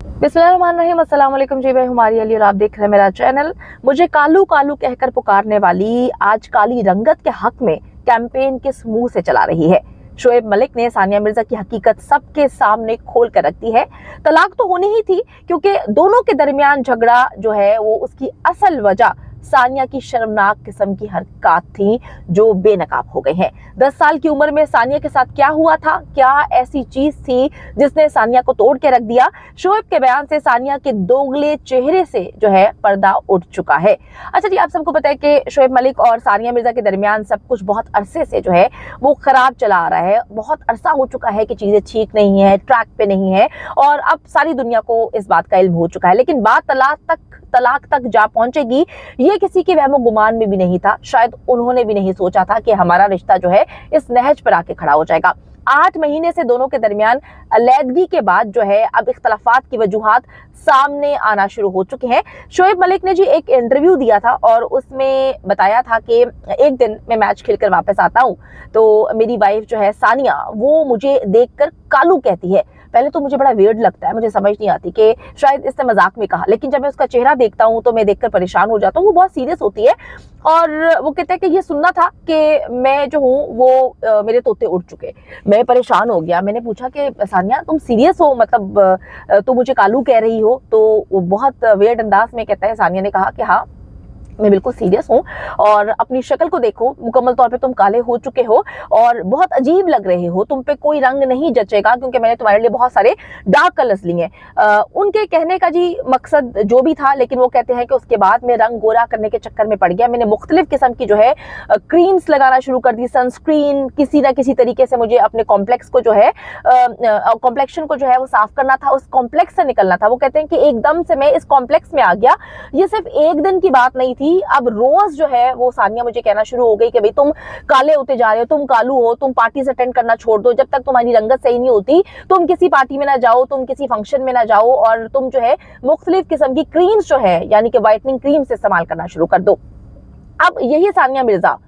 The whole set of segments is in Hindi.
बिस्मिल्लाहिर्रहमानिर्रहीम, अस्सलाम वालेकुम जी, मैं हुमारी अली और आप देख रहे हैं मेरा चैनल। मुझे कालू कालू कहकर पुकारने वाली आज काली रंगत के हक में कैंपेन किस मुंह से चला रही है। शोएब मलिक ने सानिया मिर्जा की हकीकत सबके सामने खोल कर रख दी है। तलाक तो होनी ही थी क्योंकि दोनों के दरमियान झगड़ा जो है वो उसकी असल वजह सानिया की शर्मनाक किस्म की हरकत थी जो बेनकाब हो गई हैं। 10 साल की उम्र में सानिया के साथ क्या हुआ था, क्या ऐसी चीज थी जिसने सानिया को तोड़ के रख दिया। शोएब के बयान से सानिया के दोगले चेहरे से जो है पर्दा उठ चुका है। अच्छा जी, आप सबको पता है कि शोएब मलिक और सानिया मिर्जा के दरमियान सब कुछ बहुत अरसे से जो है वो खराब चला आ रहा है। बहुत अरसा हो चुका है कि चीजें ठीक नहीं है, ट्रैक पे नहीं है और अब सारी दुनिया को इस बात का इल्म हो चुका है। लेकिन बात तलाक तक जा पहुंचेगी ये किसी के वहमो गुमान में भी नहीं था। शायद उन्होंने भी नहीं सोचा था कि हमारा रिश्ता जो है इस नहज पर आके खड़ा हो जाएगा। 8 महीने से दोनों के दरमियान अलैदगी के बाद जो है अब इख्तलाफात की वजूहात सामने आना शुरू हो चुके हैं। शोएब मलिक ने जी एक इंटरव्यू दिया था और उसमें बताया था कि एक दिन मैं मैच खेलकर वापस आता हूँ तो मेरी वाइफ जो है सानिया वो मुझे देखकर कालू कहती है। पहले तो मुझे बड़ा वियर्ड लगता है, मुझे समझ नहीं आती कि शायद इसने मजाक में कहा, लेकिन जब मैं उसका चेहरा देखता हूँ तो मैं देखकर परेशान हो जाता हूँ। वो बहुत सीरियस होती है और वो कहते हैं कि ये सुनना था कि मैं जो हूँ वो मेरे तोते उड़ चुके। मैं परेशान हो गया। मैंने पूछा कि सानिया तुम सीरियस हो, मतलब तुम मुझे कालू कह रही हो? तो वो बहुत वियर्ड अंदाज में कहता है। सानिया ने कहा कि हाँ मैं बिल्कुल सीरियस हूँ और अपनी शक्ल को देखो, मुकम्मल तौर पे तुम काले हो चुके हो और बहुत अजीब लग रहे हो। तुम पे कोई रंग नहीं जचेगा क्योंकि मैंने तुम्हारे लिए बहुत सारे डार्क कलर्स लिए हैं। उनके कहने का जी मकसद जो भी था, लेकिन वो कहते हैं कि उसके बाद मैं रंग गोरा करने के चक्कर में पड़ गया। मैंने मुख्तलिफ किस्म की जो है क्रीम्स लगाना शुरू कर दी, सनस्क्रीन, किसी ना किसी तरीके से मुझे अपने कॉम्प्लेक्स को जो है कॉम्प्लेक्शन को जो है वो साफ करना था, उस कॉम्प्लेक्स से निकलना था। वो कहते हैं कि एकदम से मैं इस कॉम्प्लेक्स में आ गया। ये सिर्फ एक दिन की बात नहीं थी, अब रोज जो है वो सानिया मुझे कहना शुरू हो गई कि भाई तुम काले होते जा रहे हो, तुम कालू हो, तुम पार्टी से अटेंड करना छोड़ दो। जब तक तुम्हारी रंगत सही नहीं होती तुम किसी पार्टी में ना जाओ, तुम किसी फंक्शन में ना जाओ और तुम जो है मुख्तलिफ किस्म की क्रीम्स जो है यानी कि व्हाइटनिंग क्रीम्स इस्तेमाल करना शुरू कर दो। अब यही सानिया मिर्जा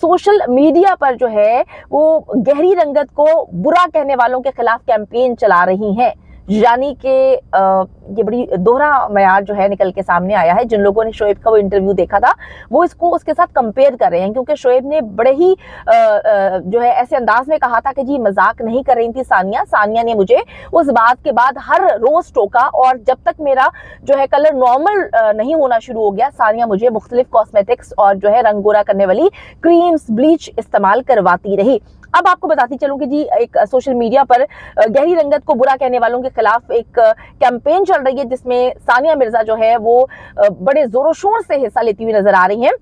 सोशल मीडिया पर जो है वो गहरी रंगत को बुरा कहने वालों के खिलाफ कैंपेन चला रही हैं। यानी कि ये बड़ी दोहरा मयार जो है निकल के सामने आया है। जिन लोगों ने शोएब का वो इंटरव्यू देखा था वो इसको उसके साथ कंपेयर कर रहे हैं, क्योंकि शोएब ने बड़े ही जो है ऐसे अंदाज में कहा था कि जी मजाक नहीं कर रही थी सानिया ने मुझे उस बात के बाद हर रोज टोका और जब तक मेरा जो है कलर नॉर्मल नहीं होना शुरू हो गया सानिया मुझे मुख्तलिफ कॉस्मेटिक्स और जो है रंग गोरा करने वाली क्रीम्स, ब्लीच इस्तेमाल करवाती रही। अब आपको बताती चलूं कि जी एक सोशल मीडिया पर गहरी रंगत को बुरा कहने वालों के खिलाफ एक कैंपेन चल रही है जिसमें सानिया मिर्जा जो है वो बड़े जोरों शोर से हिस्सा लेती हुई नजर आ रही हैं।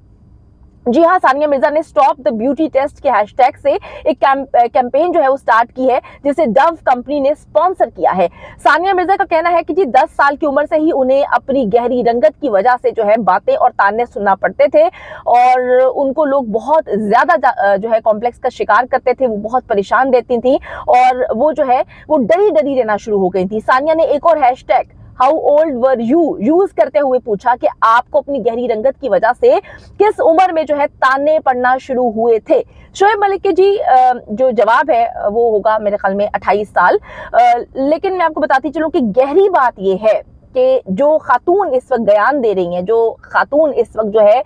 जी हाँ, सानिया मिर्जा ने स्टॉप द ब्यूटी टेस्ट के हैशटैग से एक कैंपेन जो है वो स्टार्ट की है जिसे डव कंपनी ने स्पॉन्सर किया है। सानिया मिर्जा का कहना है कि जी 10 साल की उम्र से ही उन्हें अपनी गहरी रंगत की वजह से जो है बातें और ताने सुनना पड़ते थे और उनको लोग बहुत ज्यादा जो है कॉम्प्लेक्स का शिकार करते थे, वो बहुत परेशान देती थी और वो जो है वो डरी डरी रहना शुरू हो गई थी। सानिया ने एक और hashtag how old were you use करते हुए पूछा कि आपको अपनी गहरी रंगत की वजह से किस उम्र में जो है ताने पड़ना शुरू हुए थे। शोएब मलिक के जी जो जवाब है वो होगा मेरे ख्याल में 28 साल। लेकिन मैं आपको बताती चलूं कि गहरी बात ये है कि जो खातून इस वक्त बयान दे रही हैं, जो खातून इस वक्त जो है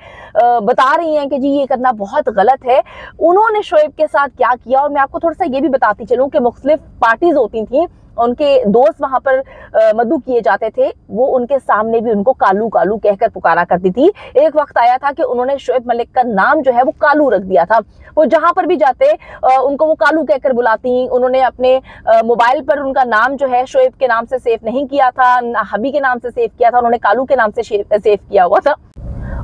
बता रही हैं कि जी ये करना बहुत गलत है, उन्होंने शोएब के साथ क्या किया। और मैं आपको थोड़ा सा ये भी बताती चलूं कि मुख्तलिफ पार्टीज होती थी, उनके दोस्त वहां पर मधु किए जाते थे, वो उनके सामने भी उनको कालू कालू कहकर पुकारा करती थी। एक वक्त आया था कि उन्होंने शोएब मलिक का नाम जो है वो कालू रख दिया था। वो जहां पर भी जाते उनको वो कालू कहकर बुलाती। उन्होंने अपने मोबाइल पर उनका नाम जो है शोएब के नाम से सेव नहीं किया था, हबी के नाम से सेव किया था, उन्होंने कालू के नाम से सेव किया हुआ था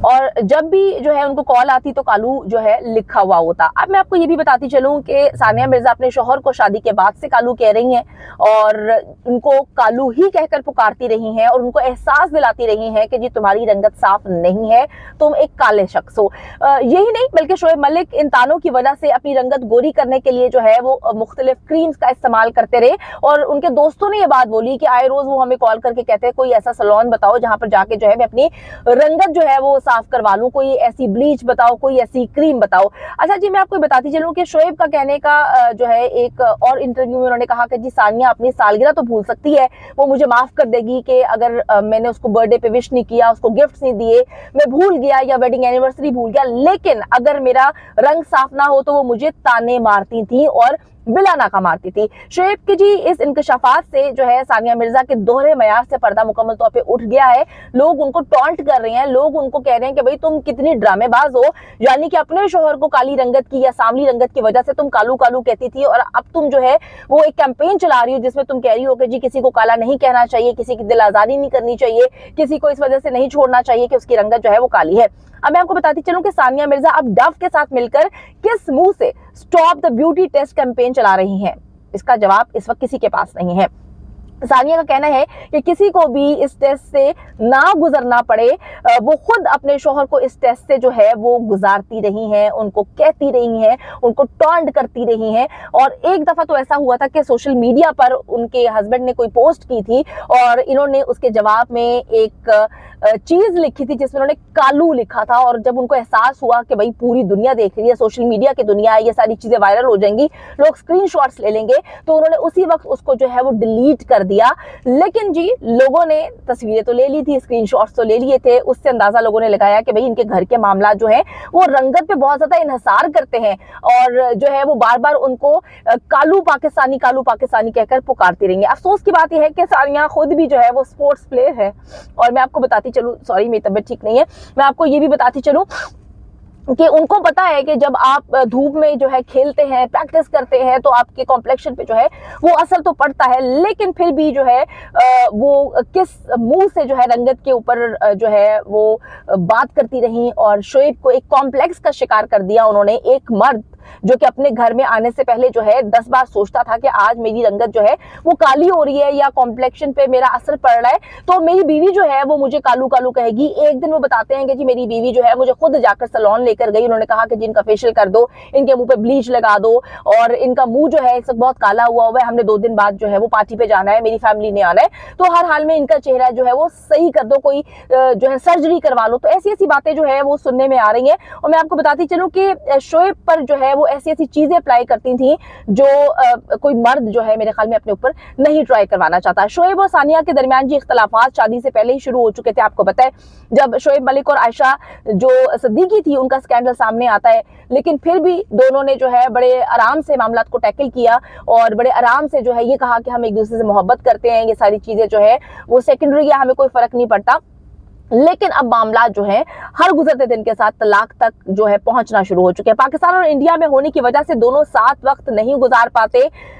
और जब भी जो है उनको कॉल आती तो कालू जो है लिखा हुआ होता। अब मैं आपको ये भी बताती चलूं कि सानिया मिर्जा अपने शौहर को शादी के बाद से कालू कह रही हैं और उनको कालू ही कहकर पुकारती रही हैं और उनको एहसास दिलाती रही हैं कि जी तुम्हारी रंगत साफ नहीं है, तुम एक काले शख्स हो। यही नहीं बल्कि शोएब मलिक इन तानों की वजह से अपनी रंगत गोरी करने के लिए जो है वो मुख्तलिफ क्रीम्स का इस्तेमाल करते रहे और उनके दोस्तों ने ये बात बोली कि आए रोज वो हमें कॉल करके कहते हैं कोई ऐसा सैलून बताओ जहां पर जाके जो है मैं अपनी रंगत जो है वो साफ करवा लूं, कोई ऐसी ब्लीच बताओ, कोई ऐसी क्रीम बताओ। अच्छा जी, मैं आपको बताती चलूं कि शोएब का कहने का जो है एक और इंटरव्यू में उन्होंने कहा कि जी सानिया अपनी सालगिरह तो भूल सकती है, वो मुझे माफ कर देगी कि अगर मैंने उसको बर्थडे पे विश नहीं किया, उसको गिफ्ट नहीं दिए, मैं भूल गया या वेडिंग एनिवर्सरी भूल गया, लेकिन अगर मेरा रंग साफ ना हो तो वो मुझे ताने मारती थी और बिला नाका मारती थी। शोएब की जी इस इंकशाफात से जो है सानिया मिर्जा के दोहरे मयार से पर्दा मुकम्मल तौर पे उठ गया है। लोग उनको टॉन्ट कर रहे हैं, लोग उनको कह रहे हैं कि भाई तुम कितनी ड्रामेबाज हो, यानी कि अपने शोहर को काली रंगत की या सांवली रंगत की वजह से तुम कालू कालू कहती थी, और अब तुम जो है वो एक कैंपेन चला रही हो जिसमें तुम कह रही हो कि जी किसी को काला नहीं कहना चाहिए, किसी की दिल आजारी नहीं करनी चाहिए, किसी को इस वजह से नहीं छोड़ना चाहिए कि उसकी रंगत जो है वो काली है। अब मैं आपको बताती चलूं कि सानिया मिर्जा अब डव के साथ मिलकर किस मुंह से stop the beauty test campaign चला रही हैं, इसका जवाब इस वक्त किसी के पास नहीं है। सानिया का कहना है कि किसी को भी इस टेस्ट से ना गुजरना पड़े, वो खुद अपने शोहर को इस टेस्ट से जो है वो गुजारती रही हैं, उनको कहती रही हैं, उनको टॉन्ट करती रही हैं। और एक दफा तो ऐसा हुआ था कि सोशल मीडिया पर उनके हस्बैंड ने कोई पोस्ट की थी और इन्होंने उसके जवाब में एक चीज लिखी थी जिसमें उन्होंने कालू लिखा था, और जब उनको एहसास हुआ कि भाई पूरी दुनिया देख रही है, सोशल मीडिया की दुनिया है, ये सारी चीजें वायरल हो जाएंगी, लोग स्क्रीनशॉट्स ले लेंगे, तो उन्होंने उसी वक्त उसको जो है वो डिलीट कर दिया। लेकिन जी लोगों ने तस्वीरें तो ले ली थी, स्क्रीनशॉट्स तो ले लिए थे, उससे अंदाजा लोगों ने लगाया कि भाई इनके घर के मामला जो है वो रंगत पे बहुत ज्यादा इन्हिसार करते हैं और जो है वो बार बार उनको कालू पाकिस्तानी कहकर पुकारती रहेंगे। अफसोस की बात यह है कि सानिया खुद भी जो है वो स्पोर्ट्स प्लेयर है, और मैं आपको बताती चलूं, सॉरी मेरी तबीयत ठीक नहीं है, मैं आपको ये भी बताती चलूं कि उनको पता है कि जब आप धूप में जो है खेलते हैं, प्रैक्टिस करते हैं, तो आपके कॉम्प्लेक्शन पे जो है वो असर तो पड़ता है, लेकिन फिर भी जो है वो किस मुंह से जो है रंगत के ऊपर जो है वो बात करती रही और शोएब को एक कॉम्प्लेक्स का शिकार कर दिया उन्होंने। एक मर्द जो कि अपने घर में आने से पहले जो है 10 बार सोचता था कि आज मेरी रंगत जो है वो काली हो रही है या कॉम्प्लेक्शन पे मेरा असर पड़ रहा है, तो मेरी बीवी जो है वो मुझे कालू कालू कहेगी। एक दिन वो बताते हैं कि जी मेरी बीवी जो है मुझे खुद जाकर सैलून लेकर गई, उन्होंने कहा कि जी इनका फेशियल कर दो, इनके मुंह पे ब्लीच लगा दो, और इनका मुंह जो है इस वक्त बहुत काला हुआ है, हमने 2 दिन बाद जो है वो पार्टी पे जाना है, मेरी फैमिली ने आना है, तो हर हाल में इनका चेहरा जो है वो सही कर दो, कोई जो है सर्जरी करवा लो। तो ऐसी ऐसी बातें जो है वो सुनने में आ रही है। और मैं आपको बताती चलूं कि शोएब पर जो है वो ऐसी ऐसी चीजें अप्लाई करती थी जो कोई मर्द जो है मेरे ख्याल में अपने ऊपर नहीं ट्राई करवाना चाहता। शोएब और सानिया के दरमियान जी इख्तलाफात शादी से पहले ही शुरू हो चुके थे। आपको पता है जब शोएब मलिक और आयशा जो सिद्दीकी थी उनका स्कैंडल सामने आता है, लेकिन फिर भी दोनों ने जो है बड़े आराम से मामला को टैकल किया और बड़े आराम से जो है ये कहा कि हम एक दूसरे से मोहब्बत करते हैं, ये सारी चीजें जो है वो सेकेंडरी है, हमें कोई फर्क नहीं पड़ता। लेकिन अब मामला जो है हर गुजरते दिन के साथ तलाक तक जो है पहुंचना शुरू हो चुके हैं। पाकिस्तान और इंडिया में होने की वजह से दोनों साथ वक्त नहीं गुजार पाते,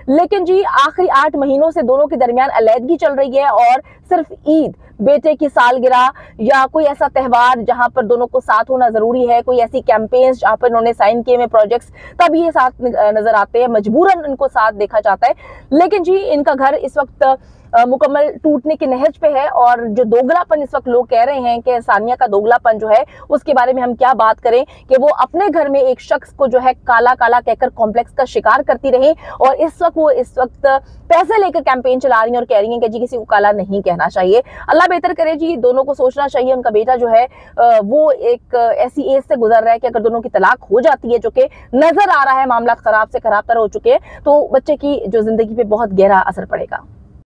लेकिन जी आखिरी 8 महीनों से दोनों के दरमियान अलहदगी चल रही है और सिर्फ ईद, बेटे की सालगिरह या कोई ऐसा त्यौहार जहां पर दोनों को साथ होना जरूरी है, कोई ऐसी कैंपेन्स जहां पर इन्होंने साइन किए में प्रोजेक्ट्स, तब ये साथ नजर आते हैं, मजबूरन इनको साथ देखा जाता है। लेकिन जी इनका घर इस वक्त मुकम्मल टूटने की नहज पे है और जो दोगलापन इस वक्त लोग कह रहे हैं कि सानिया का दोगलापन जो है उसके बारे में हम क्या बात करें कि वो अपने घर में एक शख्स को जो है काला काला कहकर कॉम्प्लेक्स का शिकार करती रही और इस वक्त पैसे लेकर कैंपेन चला रही हैं और कह रही हैं कि जी किसी को काला नहीं कहना चाहिए। अल्लाह बेहतर करे जी, दोनों को सोचना चाहिए। उनका बेटा जो है वो एक ऐसी एज से गुजर रहा है कि अगर दोनों की तलाक हो जाती है, जो कि नजर आ रहा है मामला खराब से खराब तरह हो चुके हैं, तो बच्चे की जो जिंदगी पे बहुत गहरा असर पड़ेगा।